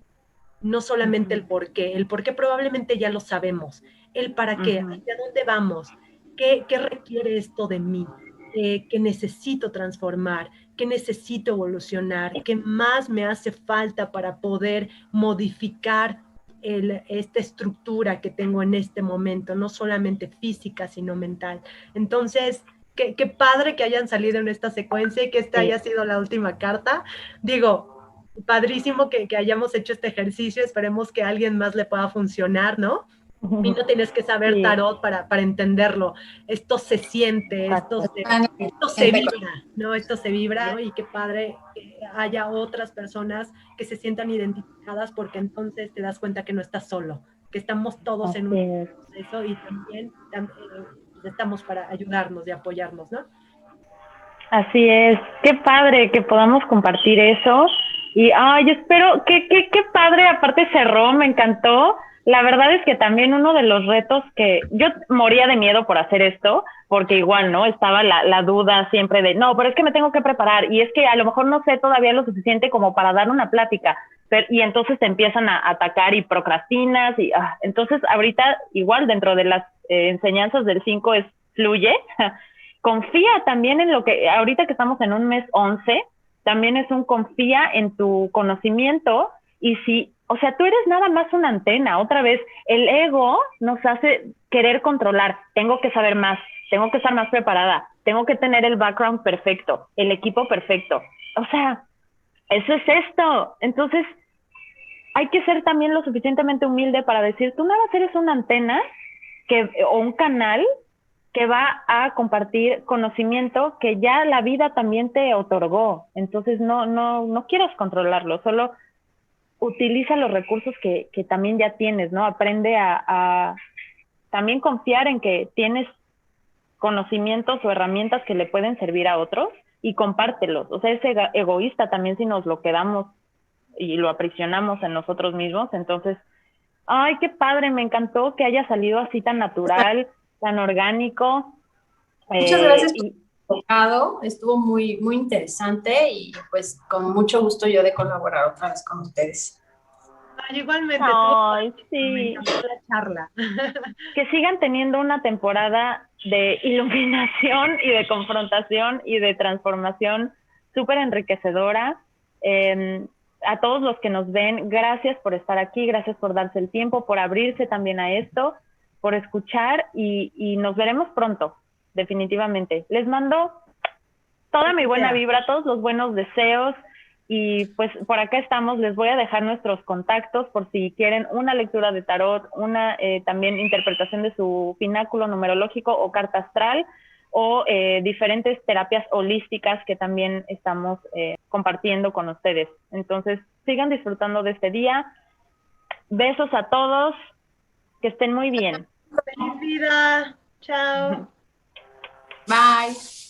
No solamente el por qué probablemente ya lo sabemos, el para qué, hacia dónde vamos, qué requiere esto de mí, qué necesito transformar, qué necesito evolucionar, qué más me hace falta para poder modificar esta estructura que tengo en este momento, no solamente física, sino mental. Entonces, qué padre que hayan salido en esta secuencia y que esta haya sido la última carta. Digo, padrísimo que hayamos hecho este ejercicio, esperemos que a alguien más le pueda funcionar, ¿no? Y no tienes que saber Sí. tarot para entenderlo. Esto se siente, esto se vibra, ¿no? Esto se vibra, ¿no? Y qué padre que haya otras personas que se sientan identificadas, porque entonces te das cuenta que no estás solo, que estamos todos en un proceso y también estamos para ayudarnos y apoyarnos, ¿no? Así es, qué padre que podamos compartir eso. Y ay, espero, qué padre, aparte cerró, me encantó. La verdad es que también uno de los retos que yo moría de miedo por hacer esto, porque igual, ¿no? Estaba la duda siempre de, no, pero es que me tengo que preparar y es que a lo mejor no sé todavía lo suficiente como para dar una plática. Y entonces te empiezan a atacar y procrastinas. Y entonces ahorita igual dentro de las enseñanzas del 5 es fluye. Confía también en lo que, ahorita que estamos en un mes 11, también es un confía en tu conocimiento y si, o sea, tú eres nada más una antena, otra vez, el ego nos hace querer controlar, tengo que saber más, tengo que estar más preparada, tengo que tener el background perfecto, el equipo perfecto, o sea, eso es esto, entonces hay que ser también lo suficientemente humilde para decir, tú nada más eres una antena o un canal que va a compartir conocimiento que ya la vida también te otorgó. Entonces no quieras controlarlo, solo utiliza los recursos que también ya tienes, ¿no? Aprende a también confiar en que tienes conocimientos o herramientas que le pueden servir a otros y compártelos. O sea, es egoísta también si nos lo quedamos y lo aprisionamos en nosotros mismos. Entonces, ay, qué padre, me encantó que haya salido así tan natural, tan orgánico. Muchas gracias por el tocado, estuvo muy, muy interesante y pues con mucho gusto yo de colaborar otra vez con ustedes. Ay, igualmente, Ay, sí. me encantó la charla. Que sigan teniendo una temporada de iluminación y de confrontación y de transformación súper enriquecedora. A todos los que nos ven, gracias por estar aquí, gracias por darse el tiempo, por abrirse también a esto, por escuchar y nos veremos pronto, definitivamente. Les mando toda mi buena vibra, todos los buenos deseos y pues por acá estamos. Les voy a dejar nuestros contactos por si quieren una lectura de tarot, una también interpretación de su pináculo numerológico o carta astral o diferentes terapias holísticas que también estamos compartiendo con ustedes. Entonces, sigan disfrutando de este día. Besos a todos, que estén muy bien. Feliz vida, chao. Bye.